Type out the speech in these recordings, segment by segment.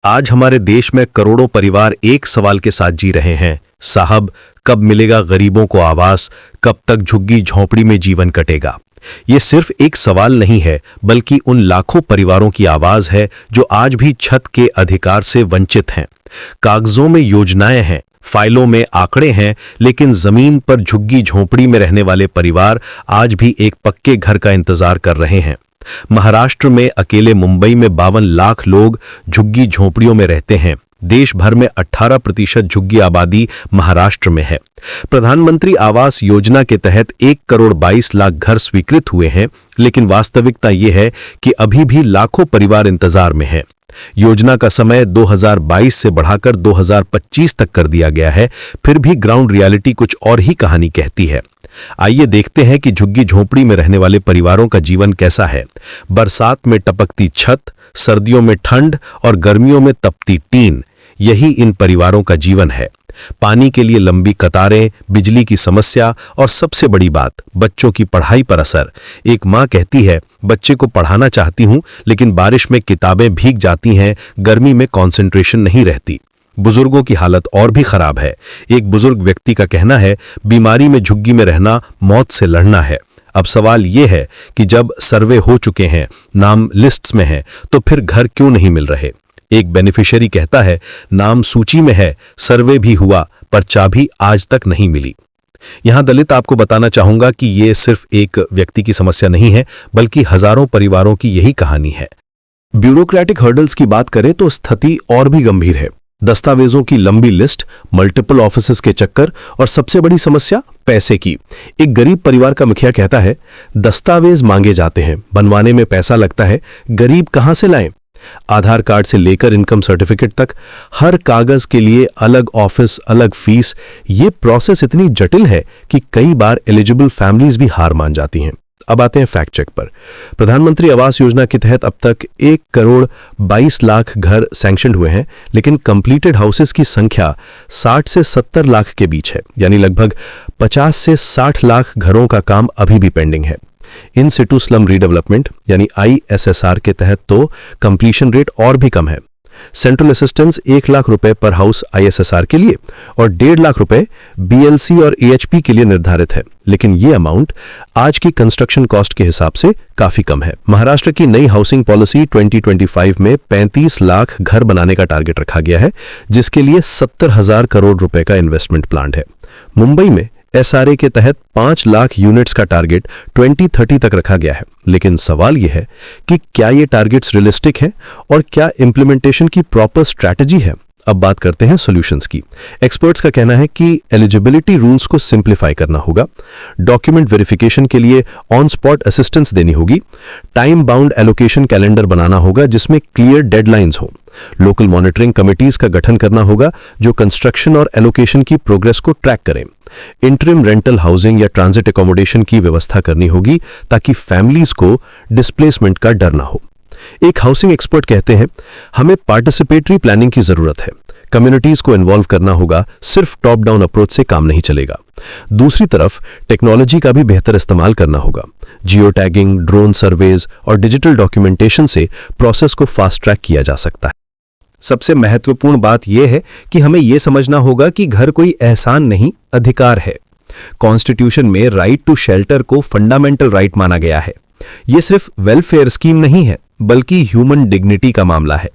आज हमारे देश में करोड़ों परिवार एक सवाल के साथ जी रहे हैं। साहब, कब मिलेगा गरीबों को आवास? कब तक झुग्गी झोंपड़ी में जीवन कटेगा? ये सिर्फ एक सवाल नहीं है, बल्कि उन लाखों परिवारों की आवाज है जो आज भी छत के अधिकार से वंचित हैं। कागजों में योजनाएं हैं, फाइलों में आंकड़े हैं, लेकिन जमीन पर झुग्गी झोंपड़ी में रहने वाले परिवार आज भी एक पक्के घर का इंतजार कर रहे हैं। महाराष्ट्र में अकेले मुंबई में 52 लाख लोग झुग्गी झोंपड़ियों में रहते हैं। देश भर में 18% झुग्गी आबादी महाराष्ट्र में है। प्रधानमंत्री आवास योजना के तहत 1 करोड़ 22 लाख घर स्वीकृत हुए हैं, लेकिन वास्तविकता यह है कि अभी भी लाखों परिवार इंतजार में हैं। योजना का समय 2022 से बढ़ाकर 2025 तक कर दिया गया है, फिर भी ग्राउंड रियलिटी कुछ और ही कहानी कहती है। आइए देखते हैं कि झुग्गी झोंपड़ी में रहने वाले परिवारों का जीवन कैसा है। बरसात में टपकती छत, सर्दियों में ठंड और गर्मियों में तपती टीन, यही इन परिवारों का जीवन है। पानी के लिए लंबी कतारें, बिजली की समस्या और सबसे बड़ी बात, बच्चों की पढ़ाई पर असर। एक माँ कहती है, बच्चे को पढ़ाना चाहती हूं, लेकिन बारिश में किताबें भीग जाती हैं, गर्मी में कंसंट्रेशन नहीं रहती। बुजुर्गों की हालत और भी खराब है। एक बुजुर्ग व्यक्ति का कहना है, बीमारी में झुग्गी में रहना मौत से लड़ना है। अब सवाल यह है कि जब सर्वे हो चुके हैं, नाम लिस्ट्स में है, तो फिर घर क्यों नहीं मिल रहे? एक बेनिफिशियरी कहता है, नाम सूची में है, सर्वे भी हुआ, पर चाबी आज तक नहीं मिली। यहां दलित आपको बताना चाहूंगा कि यह सिर्फ एक व्यक्ति की समस्या नहीं है, बल्कि हजारों परिवारों की यही कहानी है। ब्यूरोक्रेटिक हर्डल्स की बात करें तो स्थिति और भी गंभीर है। दस्तावेजों की लंबी लिस्ट, मल्टीपल ऑफिसेस के चक्कर और सबसे बड़ी समस्या पैसे की। एक गरीब परिवार का मुखिया कहता है, दस्तावेज मांगे जाते हैं, बनवाने में पैसा लगता है, गरीब कहां से लाएं? आधार कार्ड से लेकर इनकम सर्टिफिकेट तक हर कागज के लिए अलग ऑफिस, अलग फीस। ये प्रोसेस इतनी जटिल है कि कई बार एलिजिबल फैमिलीज भी हार मान जाती हैं। अब आते हैं फैक्ट चेक पर। प्रधानमंत्री आवास योजना के तहत अब तक 1 करोड़ 22 लाख घर सैंक्शन हुए हैं, लेकिन कंप्लीटेड हाउसेस की संख्या 60 से 70 लाख के बीच है, यानी लगभग 50 से 60 लाख घरों का काम अभी भी पेंडिंग है। इन सिटू स्लम रीडेवलपमेंट यानी ISSR के तहत तो कंप्लीशन रेट और भी कम है। सेंट्रल असिस्टेंस 1 लाख रुपए पर हाउस ISSR के लिए और 1.5 लाख रुपए BLC और AHP के लिए निर्धारित है, लेकिन ये अमाउंट आज की कंस्ट्रक्शन कॉस्ट के हिसाब से काफी कम है। महाराष्ट्र की नई हाउसिंग पॉलिसी 2025 में 35 लाख घर बनाने का टारगेट रखा गया है, जिसके लिए 70,000 करोड़ रुपए का इन्वेस्टमेंट प्लान है। मुंबई में SRA के तहत 5 लाख यूनिट्स का टारगेट 2030 तक रखा गया है, लेकिन सवाल यह है कि क्या ये टारगेट्स रियलिस्टिक हैं और क्या इंप्लीमेंटेशन की प्रॉपर स्ट्रैटेजी है? अब बात करते हैं सॉल्यूशंस की। एक्सपर्ट्स का कहना है कि एलिजिबिलिटी रूल्स को सिंप्लीफाई करना होगा, डॉक्यूमेंट वेरिफिकेशन के लिए ऑन स्पॉट असिस्टेंस देनी होगी, टाइम बाउंड एलोकेशन कैलेंडर बनाना होगा जिसमें क्लियर डेडलाइंस हो, लोकल मॉनिटरिंग कमिटीज का गठन करना होगा जो कंस्ट्रक्शन और एलोकेशन की प्रोग्रेस को ट्रैक करें, इंटरिम रेंटल हाउसिंग या ट्रांजिट एकोमोडेशन की व्यवस्था करनी होगी ताकि फैमिलीज को डिस्प्लेसमेंट का डर ना हो। एक हाउसिंग एक्सपर्ट कहते हैं, हमें पार्टिसिपेटरी प्लानिंग की जरूरत है, कम्युनिटीज को इन्वॉल्व करना होगा, सिर्फ टॉप डाउन अप्रोच से काम नहीं चलेगा। दूसरी तरफ टेक्नोलॉजी का भी बेहतर इस्तेमाल करना होगा। जियो टैगिंग, ड्रोन सर्वेज और डिजिटल डॉक्यूमेंटेशन से प्रोसेस को फास्ट ट्रैक किया जा सकता है। सबसे महत्वपूर्ण बात यह है कि हमें यह समझना होगा कि घर कोई एहसान नहीं, अधिकार है। कॉन्स्टिट्यूशन में राइट टू शेल्टर को फंडामेंटल राइट माना गया है। यह सिर्फ वेलफेयर स्कीम नहीं है, बल्कि ह्यूमन डिग्निटी का मामला है।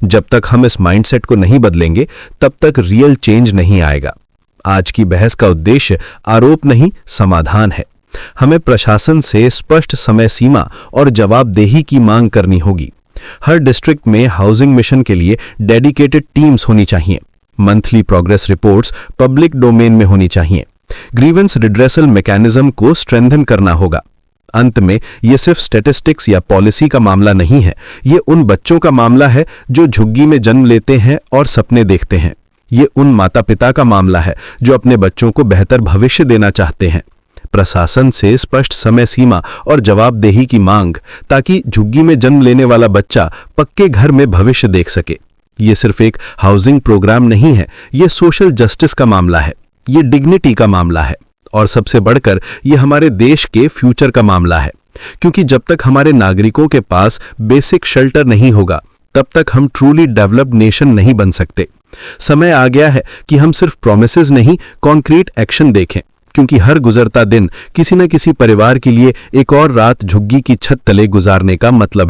जब तक हम इस माइंडसेट को नहीं बदलेंगे, तब तक रियल चेंज नहीं आएगा। आज की बहस का उद्देश्य आरोप नहीं, समाधान है। हमें प्रशासन से स्पष्ट समय सीमा और जवाबदेही की मांग करनी होगी। हर डिस्ट्रिक्ट में हाउसिंग मिशन के लिए डेडिकेटेड टीम्स होनी चाहिए। Monthly progress reports public domain में होनी चाहिए। ग्रीवेंस रिड्रेसल मैकेनिज्म को स्ट्रेंथन करना होगा। अंत में ये सिर्फ स्टैटिस्टिक्स या पॉलिसी का मामला नहीं है, ये उन बच्चों का मामला है जो झुग्गी में जन्म लेते हैं और सपने देखते हैं। ये उन माता पिता का मामला है जो अपने बच्चों को बेहतर भविष्य देना चाहते हैं। प्रशासन से स्पष्ट समय सीमा और जवाबदेही की मांग, ताकि झुग्गी में जन्म लेने वाला बच्चा पक्के घर में भविष्य देख सके। ये सिर्फ एक हाउसिंग प्रोग्राम नहीं है, ये सोशल जस्टिस का मामला है, ये डिग्निटी का मामला है और सबसे बढ़कर ये हमारे देश के फ्यूचर का मामला है। क्योंकि जब तक हमारे नागरिकों के पास बेसिक शेल्टर नहीं होगा, तब तक हम ट्रूली डेवलप्ड नेशन नहीं बन सकते। समय आ गया है कि हम सिर्फ प्रोमिसेस नहीं, कॉन्क्रीट एक्शन देखें, क्योंकि हर गुजरता दिन किसी न किसी परिवार के लिए एक और रात झुग्गी की छत तले गुजारने का मतलब